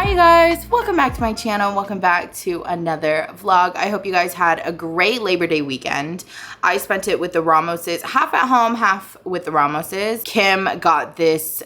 Hi you guys, welcome back to my channel. Welcome back to another vlog. I hope you guys had a great Labor Day weekend. I spent it with the Ramoses, half at home, half with the Ramoses. Kim got this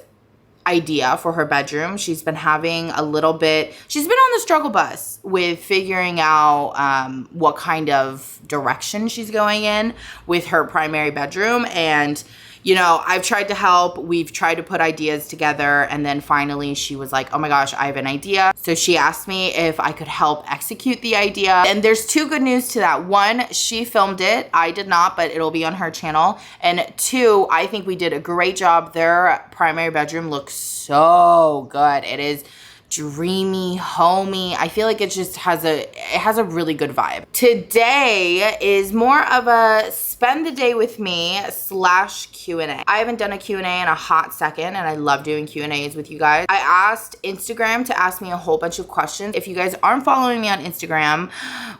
idea for her bedroom. She's been having a little bit, she's been on the struggle bus with figuring out what kind of direction she's going in with her primary bedroom. And you know, I've tried to help. We've tried to put ideas together. And then finally she was like, oh my gosh, I have an idea. So she asked me if I could help execute the idea. And there's two good news to that. One, she filmed it. I did not, but it'll be on her channel. And two, I think we did a great job. Their primary bedroom looks so good. It is dreamy, homey. I feel like it just has a really good vibe. Today is more of a spend the day with me / Q&A. I haven't done a Q&A in a hot second, and I love doing Q&As with you guys. I asked Instagram to ask me a whole bunch of questions. If you guys aren't following me on Instagram,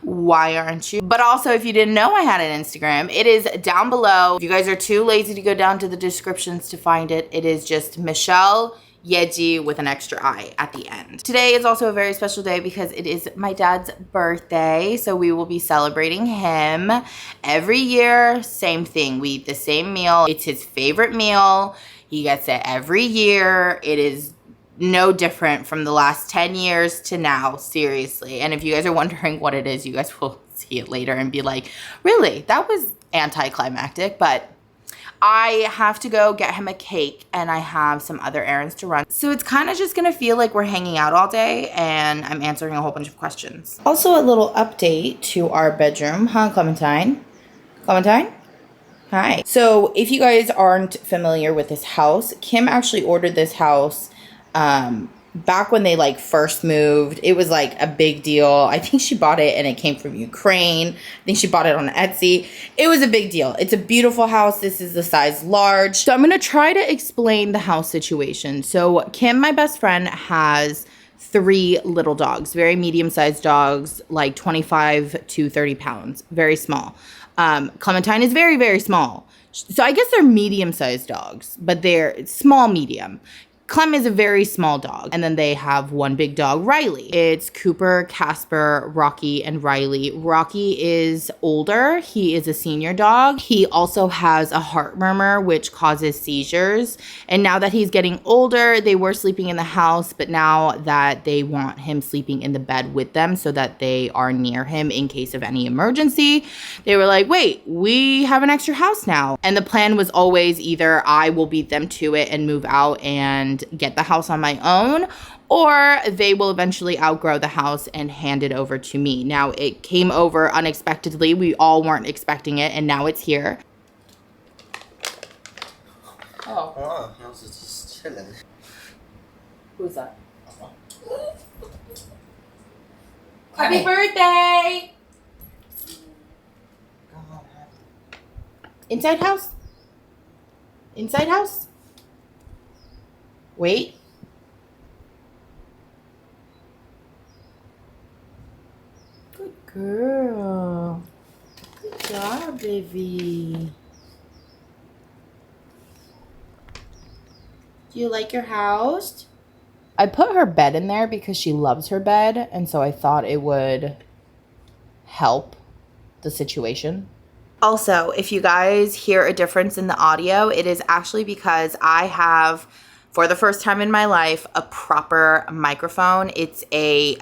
why aren't you? But also, if you didn't know I had an Instagram, it is down below. If you guys are too lazy to go down to the descriptions to find it, it is just Michelle Yeji with an extra I at the end. Today is also a very special day because it is my dad's birthday, so we will be celebrating him. Every year, same thing. We eat the same meal. It's his favorite meal. He gets it every year. It is no different from the last 10 years to now, seriously. And if you guys are wondering what it is, you guys will see it later and be like, really? That was anticlimactic, but I have to go get him a cake and I have some other errands to run. So it's kind of just gonna feel like we're hanging out all day and I'm answering a whole bunch of questions. Also a little update to our bedroom, huh, Clementine? Clementine? Hi. So if you guys aren't familiar with this house, Kim actually ordered this house back when they like first moved. It was like a big deal. I think she bought it and it came from Ukraine. I think she bought it on Etsy. It was a big deal. It's a beautiful house. This is the size large. So I'm going to try to explain the house situation. So Kim, my best friend, has 3 little dogs, very medium-sized dogs, like 25 to 30 pounds, very small. Clementine is very, very small. So I guess they're medium-sized dogs, but they're small, medium. Clem is a very small dog. And then they have one big dog, Riley. It's Cooper, Casper, Rocky, and Riley. Rocky is older. He is a senior dog. He also has a heart murmur, which causes seizures. And now that he's getting older, they were sleeping in the house, but now that they want him sleeping in the bed with them so that they are near him in case of any emergency, they were like, wait, we have an extra house now. And the plan was always either I will beat them to it and move out and get the house on my own, or they will eventually outgrow the house and hand it over to me. Now, it came over unexpectedly. We all weren't expecting it, and now it's here. Oh, I was just chilling. Who's that? Happy birthday! Inside house? Inside house? Wait. Good girl. Good job, baby. Do you like your house? I put her bed in there because she loves her bed, and so I thought it would help the situation. Also, if you guys hear a difference in the audio, it is actually because I have, for the first time in my life, a proper microphone. It's a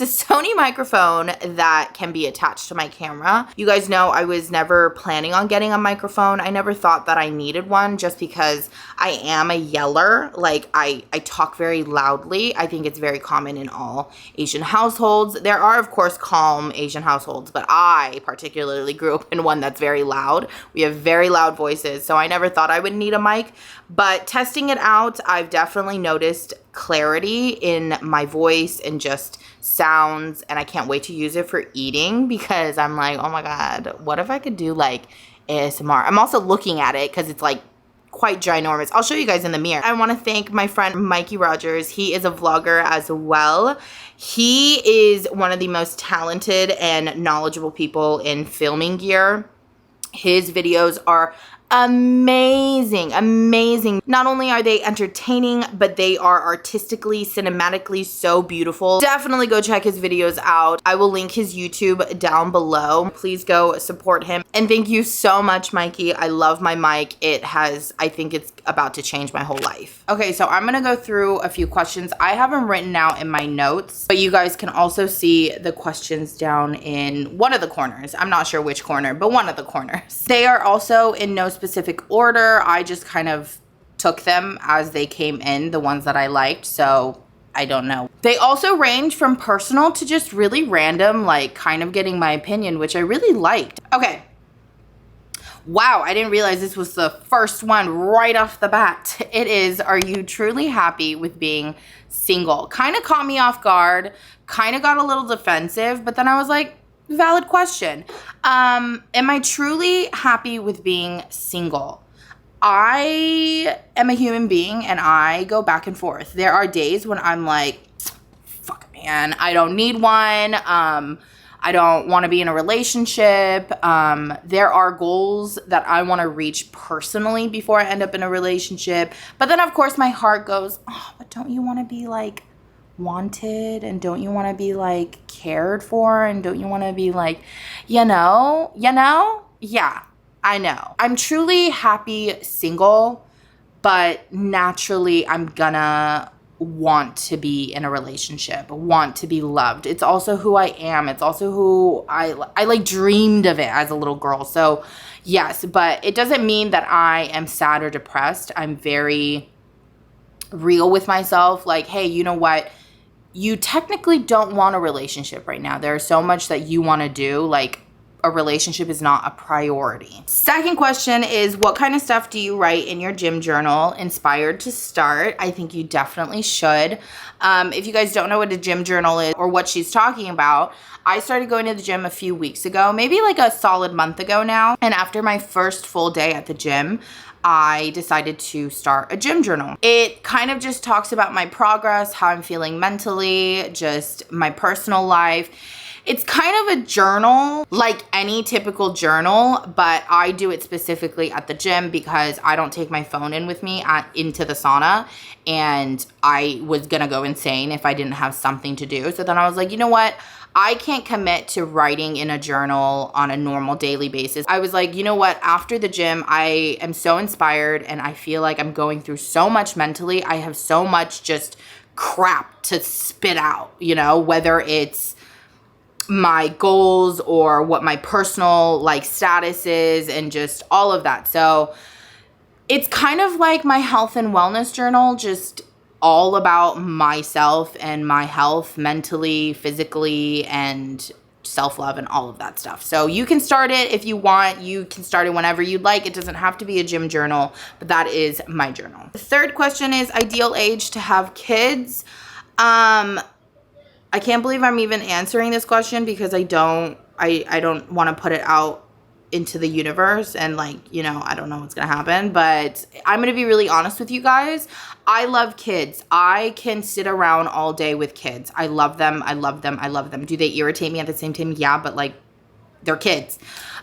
Sony microphone that can be attached to my camera. You guys know I was never planning on getting a microphone. I never thought that I needed one just because I am a yeller. Like I talk very loudly. I think it's very common in all Asian households. There are, of course, calm Asian households, but I particularly grew up in one that's very loud. We have very loud voices, so I never thought I would need a mic. But testing it out, I've definitely noticed clarity in my voice and just sounds, and I can't wait to use it for eating because I'm like, oh my god, what if I could do like ASMR? I'm also looking at it because it's like quite ginormous. I'll show you guys in the mirror. I want to thank my friend Mikey Rogers. He is a vlogger as well. He is one of the most talented and knowledgeable people in filming gear. His videos are amazing, amazing. Not only are they entertaining, but they are artistically, cinematically so beautiful. Definitely go check his videos out. I will link his YouTube down below. Please go support him. And thank you so much, Mikey. I love my mic. I think it's about to change my whole life. Okay, so I'm gonna go through a few questions. I have them written out in my notes, but you guys can also see the questions down in one of the corners. I'm not sure which corner, but one of the corners. They are also in no specific order. I just kind of took them as they came in, the ones that I liked, so I don't know. They also range from personal to just really random, like kind of getting my opinion, which I really liked. Okay. Wow, I didn't realize this was the first one right off the bat. It is, are you truly happy with being single? Kind of caught me off guard, kind of got a little defensive, but then I was like, valid question. Am I truly happy with being single? I am a human being and I go back and forth. There are days when I'm like, fuck man, I don't need one. I don't want to be in a relationship. There are goals that I want to reach personally before I end up in a relationship. But then, of course, my heart goes, oh, but don't you want to be, like, wanted? And don't you want to be, like, cared for? And don't you want to be, like, you know? Yeah, I know. I'm truly happy single, but naturally I'm gonna want to be in a relationship, want to be loved. It's also who I am. It's also who I like dreamed of it as a little girl. So yes, but it doesn't mean that I am sad or depressed. I'm very real with myself. Like, hey, you know what? You technically don't want a relationship right now. There's so much that you want to do. Like, a relationship is not a priority. Second question is, what kind of stuff do you write in your gym journal? Inspired to start. I think you definitely should. If you guys don't know what a gym journal is or what she's talking about, I started going to the gym a few weeks ago, maybe like a solid month ago now. And after my first full day at the gym, I decided to start a gym journal. It kind of just talks about my progress, how I'm feeling mentally, just my personal life. It's kind of a journal, like any typical journal, but I do it specifically at the gym because I don't take my phone in with me into the sauna, and I was gonna go insane if I didn't have something to do. So then I was like, you know what? I can't commit to writing in a journal on a normal daily basis. I was like, you know what? After the gym, I am so inspired and I feel like I'm going through so much mentally. I have so much just crap to spit out, you know, whether it's my goals or what my personal like status is and just all of that. So it's kind of like my health and wellness journal, just all about myself and my health mentally, physically, and self-love and all of that stuff. So you can start it if you want. You can start it whenever you'd like. It doesn't have to be a gym journal, but that is my journal. The third question is ideal age to have kids. I can't believe I'm even answering this question because I don't want to put it out into the universe and like, you know, I don't know what's going to happen, but I'm going to be really honest with you guys. I love kids. I can sit around all day with kids. I love them. I love them. I love them. Do they irritate me at the same time? Yeah, but like they're kids.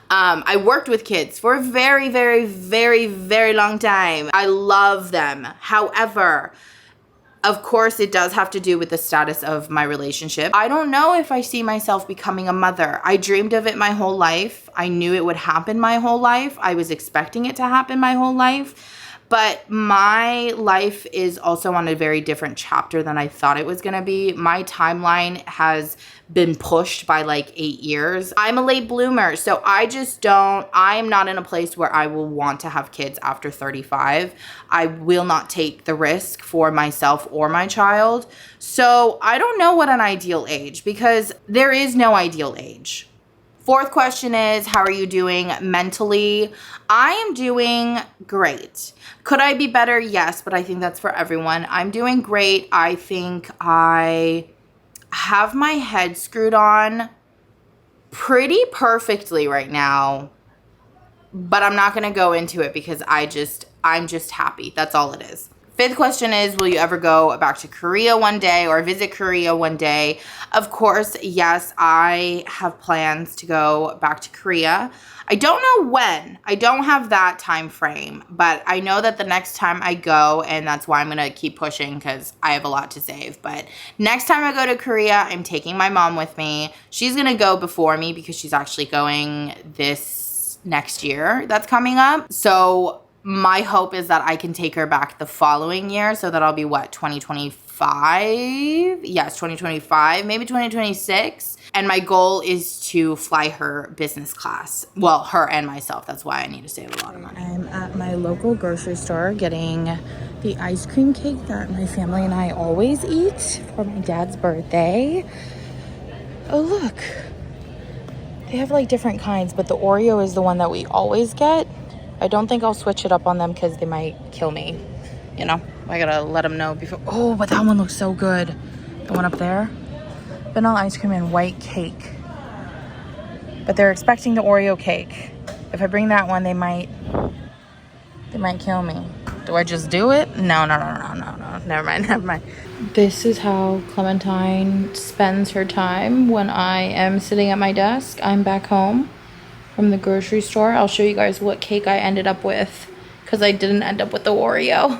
I worked with kids for a very, very, very, very long time. I love them. However, of course, it does have to do with the status of my relationship. I don't know if I see myself becoming a mother. I dreamed of it my whole life. I knew it would happen my whole life. I was expecting it to happen my whole life. But my life is also on a very different chapter than I thought it was going to be. My timeline has been pushed by like 8 years. I'm a late bloomer, so I'm not in a place where I will want to have kids after 35. I will not take the risk for myself or my child. So I don't know what an ideal age, because there is no ideal age. Fourth question is, how are you doing mentally? I am doing great. Could I be better? Yes, but I think that's for everyone. I'm doing great. I think I have my head screwed on pretty perfectly right now, but I'm not going to go into it because I'm just happy. That's all it is. Fifth question is, will you ever go back to Korea one day or visit Korea one day? Of course, yes, I have plans to go back to Korea. I don't know when. I don't have that time frame, but I know that the next time I go, and that's why I'm going to keep pushing because I have a lot to save. But next time I go to Korea, I'm taking my mom with me. She's going to go before me because she's actually going this next year that's coming up. So my hope is that I can take her back the following year. So that'll be what, 2025? Yes, 2025, maybe 2026. And my goal is to fly her business class. Well, her and myself. That's why I need to save a lot of money. I'm at my local grocery store getting the ice cream cake that my family and I always eat for my dad's birthday. Oh, look. They have like different kinds, but the Oreo is the one that we always get. I don't think I'll switch it up on them because they might kill me. You know, I gotta let them know before. Oh, but that one looks so good. The one up there. Vanilla ice cream and white cake. But they're expecting the Oreo cake. If I bring that one, they might kill me. Do I just do it? No. Never mind. This is how Clementine spends her time when I am sitting at my desk. I'm back home from the grocery store. I'll show you guys what cake I ended up with because I didn't end up with the Oreo.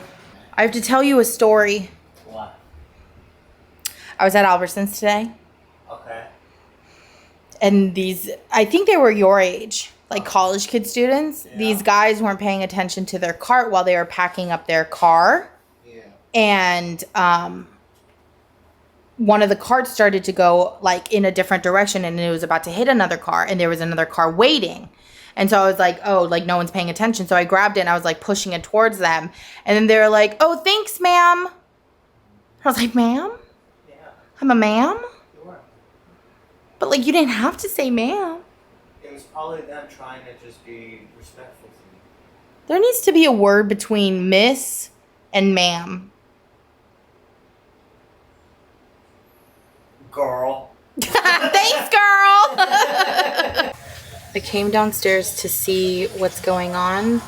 I have to tell you a story. What? I was at Albertsons today. Okay. And I think they were your age, like college kid students. Yeah. These guys weren't paying attention to their cart while they were packing up their car. Yeah. And one of the carts started to go like in a different direction and it was about to hit another car and there was another car waiting. And so I was like, oh, like no one's paying attention. So I grabbed it and I was like pushing it towards them. And then they were like, oh, thanks, ma'am. I was like, ma'am? Yeah. I'm a ma'am? You were. But like you didn't have to say ma'am. It was probably them trying to just be respectful to you. There needs to be a word between miss and ma'am. Girl. Thanks, girl. I came downstairs to see what's going on.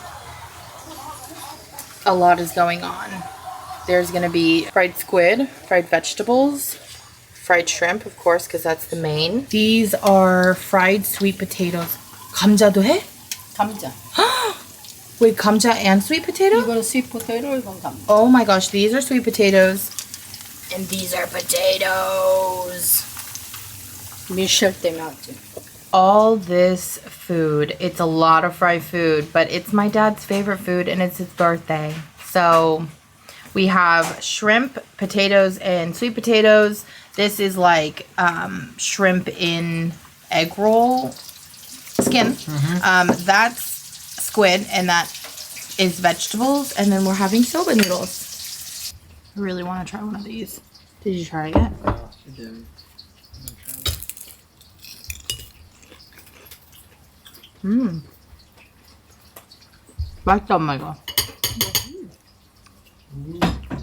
A lot is going on. There's gonna be fried squid, fried vegetables, fried shrimp, of course, because that's the main. These are fried sweet potatoes. 감자도 해? 감자. Wait, 감자 and sweet potato? 이거는 sweet potato, 이건 감자. Oh my gosh, these are sweet potatoes. And these are potatoes. 미셸 때문에 왔지. All this food. It's a lot of fried food, but it's my dad's favorite food and it's his birthday. So we have shrimp, potatoes, and sweet potatoes. This is like shrimp in egg roll skin. That's squid and that is vegetables. And then we're having soba noodles. I really want to try one of these. Did you try it yet? You did. 맛있다, 엄마 이거.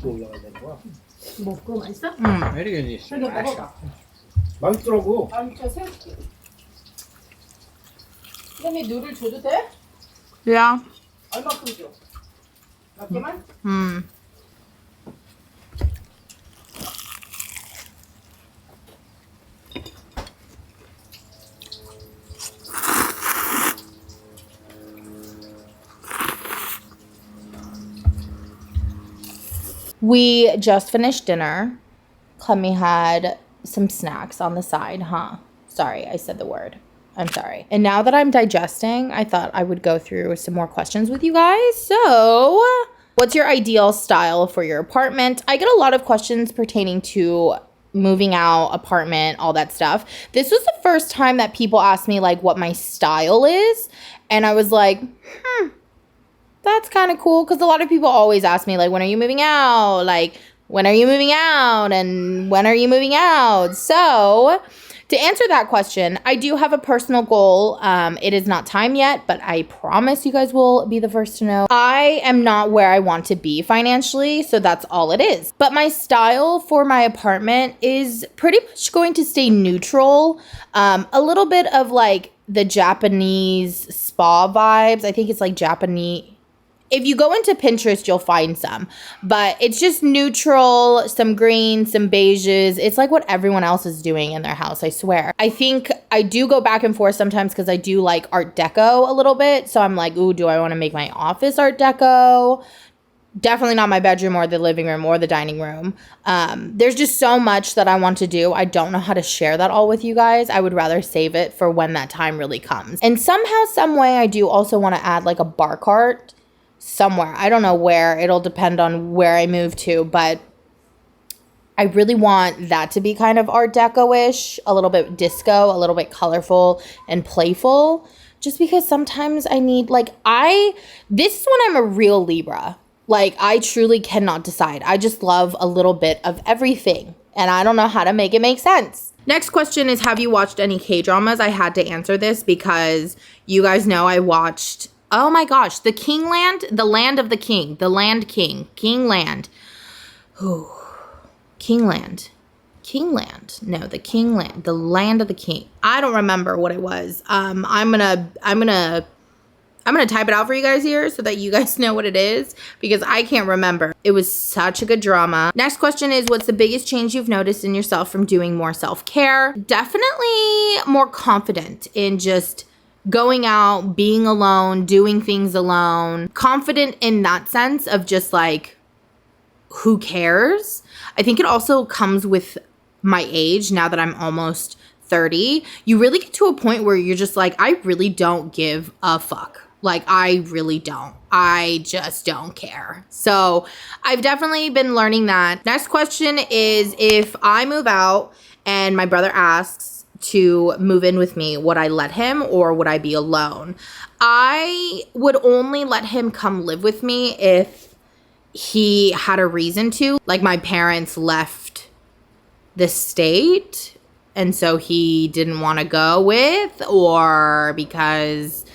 또 올라가야 되는 거야? 먹고 맛있어? 메리겐이 그래도 먹어봐. 맛있더라고. 아니, 저 새우튀김. 그다음에 누를 줘도 돼? Yeah. 얼마큼 줘? 몇 개만? We just finished dinner. Clemmy had some snacks on the side, huh? Sorry, I said the word. I'm sorry. And now that I'm digesting, I thought I would go through some more questions with you guys. So, what's your ideal style for your apartment? I get a lot of questions pertaining to moving out, apartment, all that stuff. This was the first time that people asked me like what my style is. And I was like, that's kind of cool, because a lot of people always ask me like, when are you moving out? Like, when are you moving out? And when are you moving out? So to answer that question, I do have a personal goal. It is not time yet, but I promise you guys will be the first to know. I am not where I want to be financially, so that's all it is. But my style for my apartment is pretty much going to stay neutral. A little bit of like the Japanese spa vibes. I think it's like Japanese If you go into Pinterest, you'll find some. But it's just neutral, some greens, some beiges. It's like what everyone else is doing in their house, I swear. I think I do go back and forth sometimes because I do like Art Deco a little bit. So I'm like, ooh, do I want to make my office Art Deco? Definitely not my bedroom or the living room or the dining room. There's just so much that I want to do. I don't know how to share that all with you guys. I would rather save it for when that time really comes. And somehow, some way, I do also want to add like a bar cart somewhere. I don't know where. It'll depend on where I move to, but I really want that to be kind of Art Deco-ish, a little bit disco, a little bit colorful and playful. Just because sometimes I need this is when I'm a real Libra. Like, I truly cannot decide. I just love a little bit of everything. And I don't know how to make it make sense. Next question is, have you watched any K-dramas? I had to answer this because you guys know I watched, oh my gosh, The Kingland, The Land of the King, The Land King, Kingland. Ooh, Kingland. Kingland. No, The Kingland, The Land of the King. I don't remember what it was. I'm gonna type it out for you guys here so that you guys know what it is because I can't remember. It was such a good drama. Next question is, what's the biggest change you've noticed in yourself from doing more self-care? Definitely more confident in just going out, being alone, doing things alone. Confident in that sense of just like, who cares? I think it also comes with my age now that I'm almost 30. You really get to a point where you're just like, I really don't give a fuck. Like, I really don't. I just don't care. So I've definitely been learning that. Next question is, if I move out and my brother asks to move in with me, would I let him or would I be alone? I would only let him come live with me if he had a reason to. Like, my parents left the state and so he didn't want to go with, or because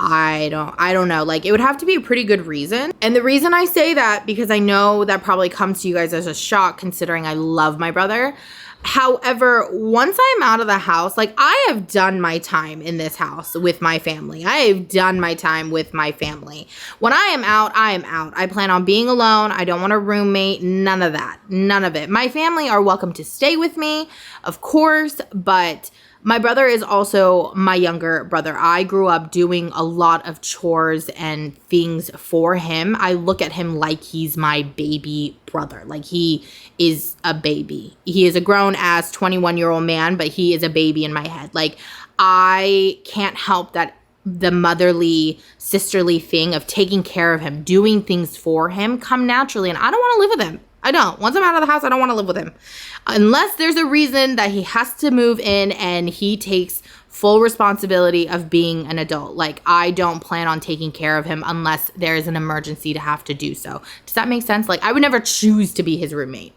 I don't know. Like, it would have to be a pretty good reason. And the reason I say that, because I know that probably comes to you guys as a shock considering I love my brother. However, once I'm out of the house, like, I have done my time in this house with my family. I have done my time with my family. When I am out, I am out. I plan on being alone. I don't want a roommate. None of that. None of it. My family are welcome to stay with me, of course, but my brother is also my younger brother. I grew up doing a lot of chores and things for him. I look at him like he's my baby brother. Like, he is a baby. He is a grown-ass 21-year-old man, but he is a baby in my head. Like, I can't help that the motherly, sisterly thing of taking care of him, doing things for him come naturally, and I don't want to live with him. I don't. Once I'm out of the house, I don't want to live with him. Unless there's a reason that he has to move in and he takes full responsibility of being an adult. Like, I don't plan on taking care of him unless there is an emergency to have to do so. Does that make sense? Like, I would never choose to be his roommate.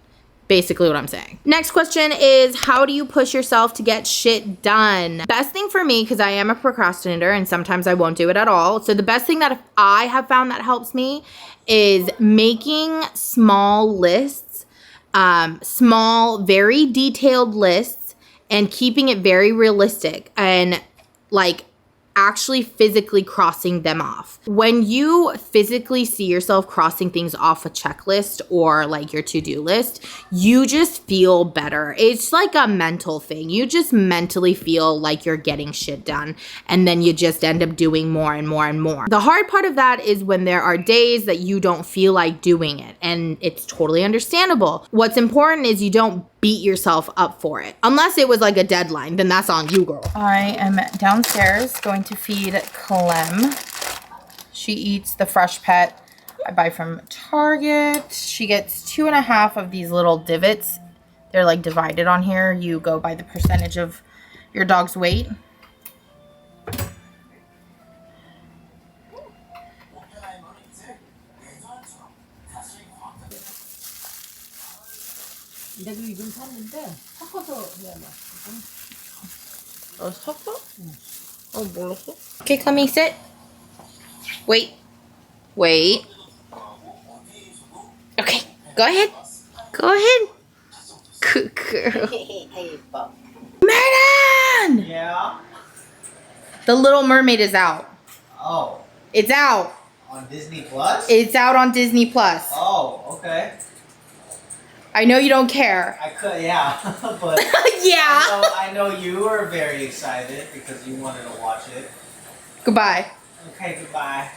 Basically what I'm saying. Next question is, how do you push yourself to get shit done? Best thing for me, because I am a procrastinator and sometimes I won't do it at all. So the best thing that I have found that helps me is making small lists, small, very detailed lists, and keeping it very realistic and like actually physically crossing them off. When you physically see yourself crossing things off a checklist or like your to-do list, you just feel better. It's like a mental thing. You just mentally feel like you're getting shit done, and then you just end up doing more and more and more. The hard part of that is when there are days that you don't feel like doing it, and it's totally understandable. What's important is you don't beat yourself up for it. Unless it was like a deadline, then that's on you, girl. I am downstairs going to feed Clem. She eats the Fresh Pet I buy from Target. She gets 2.5 of these little divots. They're like divided on here. You go by the percentage of your dog's weight. 내가 이건 샀는데 섞어서 해야 돼. 섞어? 몰랐어. Okay, Clemmy, sit. Wait. Wait. Okay, go ahead. Go ahead. Good girl. Merman! Yeah? The Little Mermaid is out. Oh. It's out. On Disney Plus? It's out on Disney Plus. Oh, okay. I know you don't care. I could, yeah. But yeah. I know you were very excited because you wanted to watch it. Goodbye. Okay, goodbye.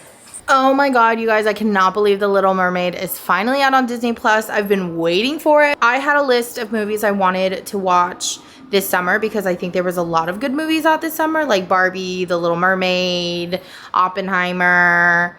Oh my god, you guys, I cannot believe The Little Mermaid is finally out on Disney Plus. I've been waiting for it. I had a list of movies I wanted to watch this summer because I think there was a lot of good movies out this summer, like Barbie, The Little Mermaid, Oppenheimer.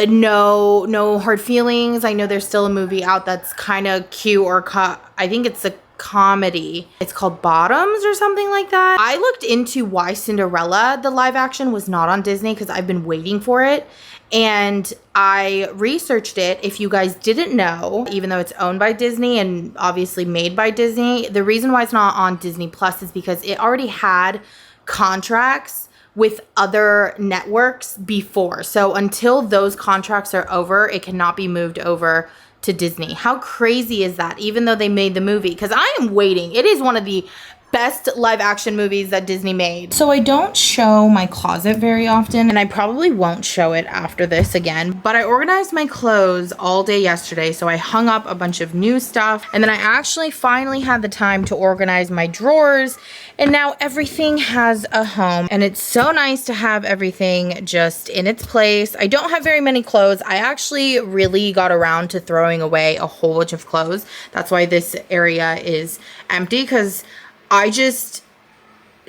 No hard feelings. I know there's still a movie out that's kind of cute or I think it's a comedy. It's called Bottoms or something like that. I looked into why Cinderella, the live action, was not on Disney because I've been waiting for it. And I researched it. If you guys didn't know, even though it's owned by Disney and obviously made by Disney, the reason why it's not on Disney Plus is because it already had contracts with other networks before. So until those contracts are over, it cannot be moved over to Disney. How crazy is that? Even though they made the movie, because I am waiting. It is one of the best live action movies that Disney made. So I don't show my closet very often, and I probably won't show it after this again, but I organized my clothes all day yesterday. So I hung up a bunch of new stuff, and then I actually finally had the time to organize my drawers, and now everything has a home, and it's so nice to have everything just in its place. I don't have very many clothes. I actually really got around to throwing away a whole bunch of clothes. That's why this area is empty, because I just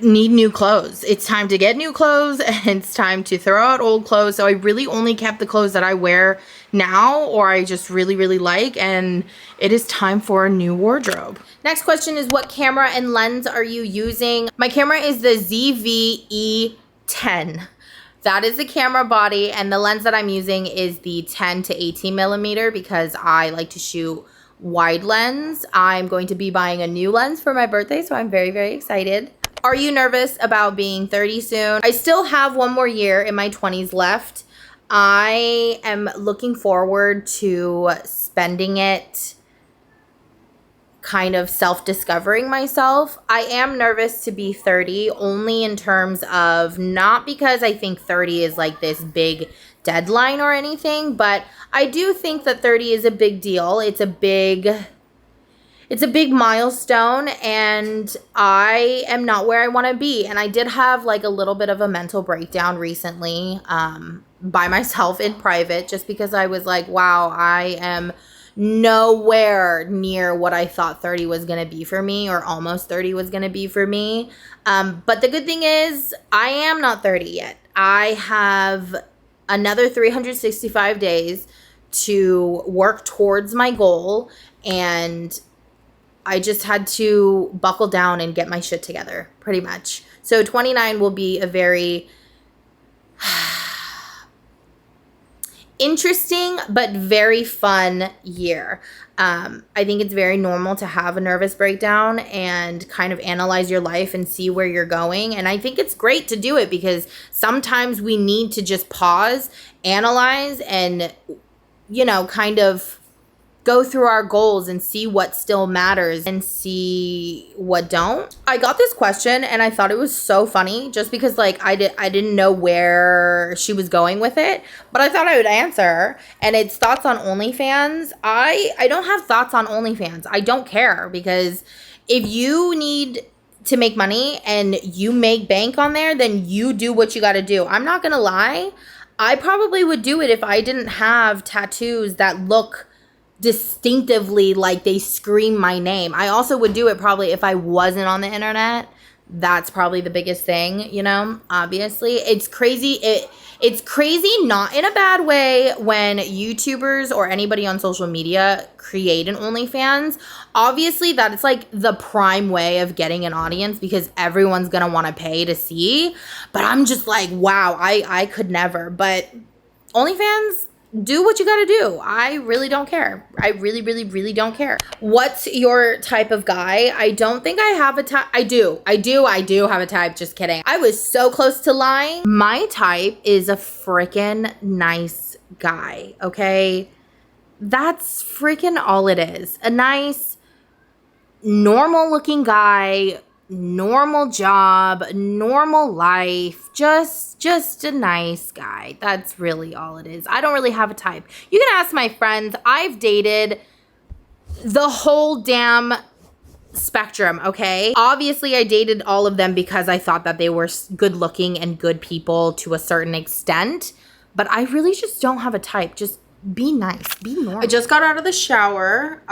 need new clothes. It's time to get new clothes and it's time to throw out old clothes. So I really only kept the clothes that I wear now or I just really, really like, and it is time for a new wardrobe. Next question is, what camera and lens are you using? My camera is the ZV-E10. That is the camera body, and the lens that I'm using is the 10 to 18 millimeter because I like to shoot wide lens. I'm going to be buying a new lens for my birthday, so I'm very, very excited. Are you nervous about being 30 soon? I still have one more year in my 20s left. I am looking forward to spending it kind of self-discovering myself. I am nervous to be 30, only in terms of, not because I think 30 is like this big deadline or anything, but I do think that 30 is a big deal. It's a big milestone, and I am not where I want to be. And I did have like a little bit of a mental breakdown recently by myself in private, just because I was like, wow, I am nowhere near what I thought 30 was going to be for me, or almost 30 was going to be for me. But the good thing is I am not 30 yet. I have another 365 days to work towards my goal, and I just had to buckle down and get my shit together, pretty much. So 29 will be a very interesting but very fun year. I think it's very normal to have a nervous breakdown and kind of analyze your life and see where you're going. And I think it's great to do it because sometimes we need to just pause, analyze, and, you know, kind of go through our goals and see what still matters and see what don't. I got this question and I thought it was so funny just because like I didn't know where she was going with it, but I thought I would answer. And it's thoughts on OnlyFans. I don't have thoughts on OnlyFans. I don't care, because if you need to make money and you make bank on there, then you do what you got to do. I'm not gonna lie, I probably would do it if I didn't have tattoos that look distinctively like they scream my name. I also would do it probably if I wasn't on the internet. That's probably the biggest thing, you know, obviously. It's crazy. It's crazy, not in a bad way, when YouTubers or anybody on social media create an OnlyFans. Obviously, that is like the prime way of getting an audience because everyone's going to want to pay to see. But I'm just like, wow, I could never. But OnlyFans, do what you gotta do. I really don't care. I really, really, really don't care. What's your type of guy? I don't think I have a type. I do have a type. Just kidding. I was so close to lying. My type is a freaking nice guy, okay? That's freaking all it is. A nice, normal looking guy normal job, normal life, just a nice guy. That's really all it is. I don't really have a type. You can ask my friends. I've dated the whole damn spectrum, okay? Obviously, I dated all of them because I thought that they were good looking and good people to a certain extent, but I really just don't have a type. Just be nice, be normal. I just got out of the shower.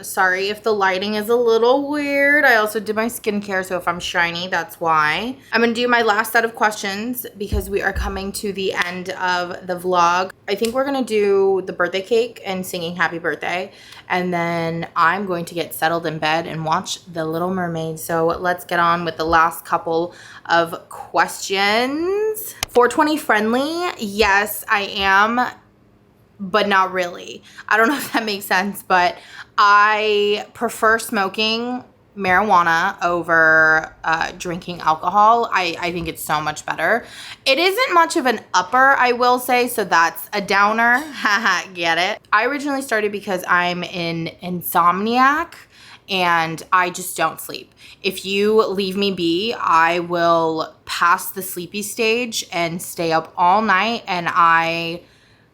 Sorry if the lighting is a little weird. I also did my skincare, so if I'm shiny, that's why. I'm gonna do my last set of questions because we are coming to the end of the vlog. I think we're gonna do the birthday cake and singing happy birthday, and then I'm going to get settled in bed and watch The Little Mermaid. So let's get on with the last couple of questions. 420 friendly, yes, I am, but not really. I don't know if that makes sense, but I prefer smoking marijuana over drinking alcohol. I think it's so much better. It isn't much of an upper, I will say, so that's a downer. Haha, get it? I originally started because I'm an insomniac and I just don't sleep. If you leave me be, I will pass the sleepy stage and stay up all night, and I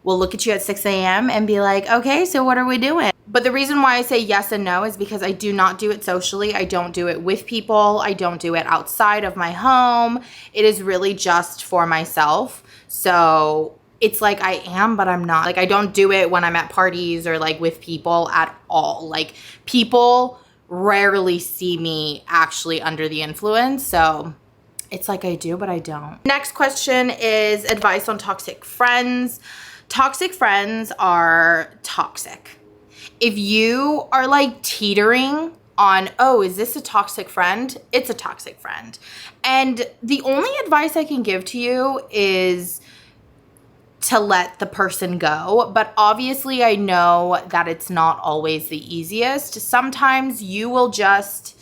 will look at you at 6 a.m. and be like, okay, so what are we doing? But the reason why I say yes and no is because I do not do it socially. I don't do it with people. I don't do it outside of my home. It is really just for myself. So it's like I am, but I'm not. Like I don't do it when I'm at parties or like with people at all. Like people rarely see me actually under the influence. So it's like I do, but I don't. Next question is advice on toxic friends. Toxic friends are toxic. If you are like teetering on, oh, is this a toxic friend? It's a toxic friend. And the only advice I can give to you is to let the person go. But obviously I know that it's not always the easiest. Sometimes you will just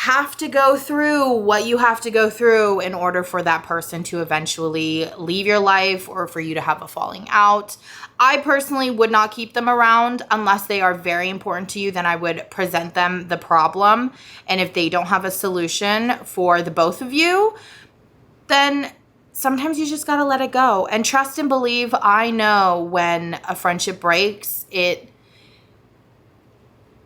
have to go through what you have to go through in order for that person to eventually leave your life or for you to have a falling out. I personally would not keep them around unless they are very important to you. Then I would present them the problem. And if they don't have a solution for the both of you, then sometimes you just got to let it go and trust and believe. I know when a friendship breaks,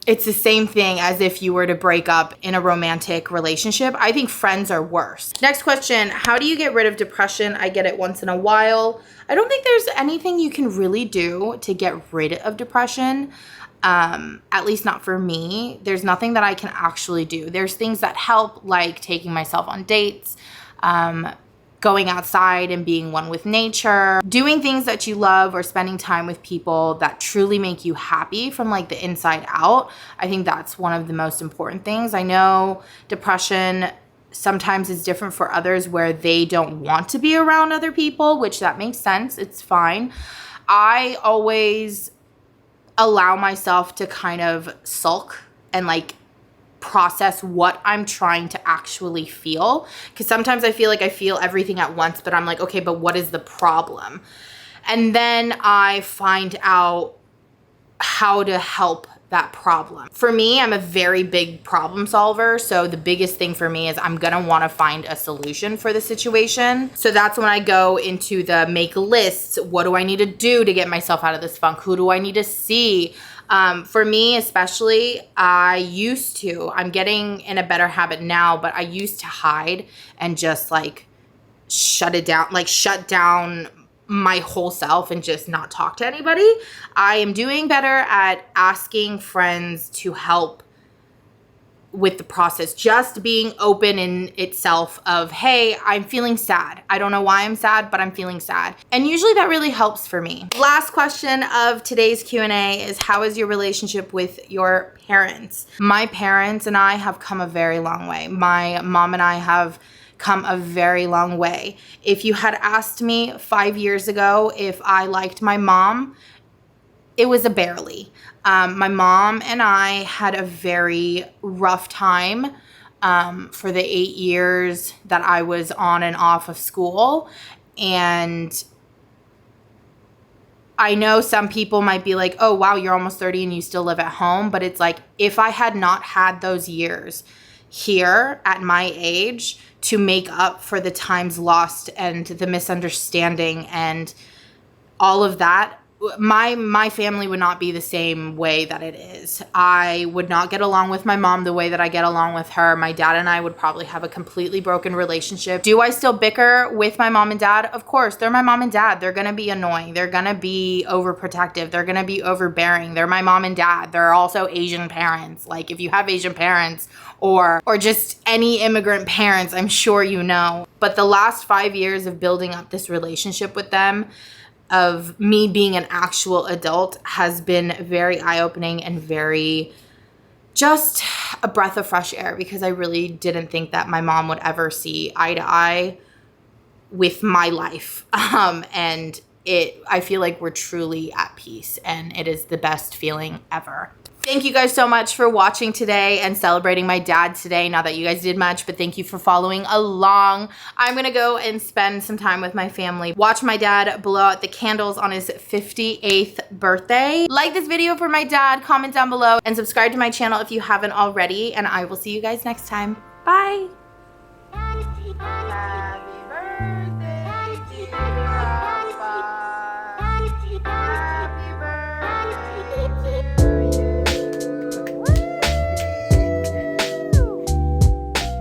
it's the same thing as if you were to break up in a romantic relationship. I think friends are worse. Next question, how do you get rid of depression? I get it once in a while. I don't think there's anything you can really do to get rid of depression. At least not for me. There's nothing that I can actually do. There's things that help, like taking myself on dates, going outside and being one with nature, doing things that you love, or spending time with people that truly make you happy from like the inside out. I think that's one of the most important things. I know depression sometimes is different for others where they don't want to be around other people, which that makes sense. It's fine. I always allow myself to kind of sulk and like process what I'm trying to actually feel, because sometimes I feel like I feel everything at once, but I'm like, okay, but what is the problem? And then I find out how to help that problem. For me, I'm a very big problem solver, so the biggest thing for me is I'm gonna want to find a solution for the situation. So that's when I go into the make lists. What do I need to do to get myself out of this funk? Who do I need to see? For me especially, I'm getting in a better habit now, but I used to hide and just like shut down my whole self and just not talk to anybody. I am doing better at asking friends to help with the process, just being open in itself of, hey, I'm feeling sad. I don't know why I'm sad, but I'm feeling sad. And usually that really helps for me. Last question of today's Q&A is, how is your relationship with your parents? My parents and I have come a very long way. My mom and I have come a very long way. If you had asked me 5 years ago if I liked my mom, it was a barely. My mom and I had a very rough time for the 8 years that I was on and off of school. And I know some people might be like, oh, wow, you're almost 30 and you still live at home. But it's like, if I had not had those years here at my age to make up for the times lost and the misunderstanding and all of that, my family would not be the same way that it is. I would not get along with my mom the way that I get along with her. My dad and I would probably have a completely broken relationship. Do I still bicker with my mom and dad? Of course, they're my mom and dad. They're gonna be annoying. They're gonna be overprotective. They're gonna be overbearing. They're my mom and dad. They're also Asian parents. Like, if you have Asian parents or just any immigrant parents, I'm sure you know. But the last 5 years of building up this relationship with them, of me being an actual adult, has been very eye-opening and very just a breath of fresh air, because I really didn't think that my mom would ever see eye to eye with my life. And I feel like we're truly at peace, and it is the best feeling ever. Thank you guys so much for watching today and celebrating my dad today. Not that you guys did much, but thank you for following along. I'm gonna go and spend some time with my family. Watch my dad blow out the candles on his 58th birthday. Like this video for my dad, comment down below, and subscribe to my channel if you haven't already. And I will see you guys next time. Bye.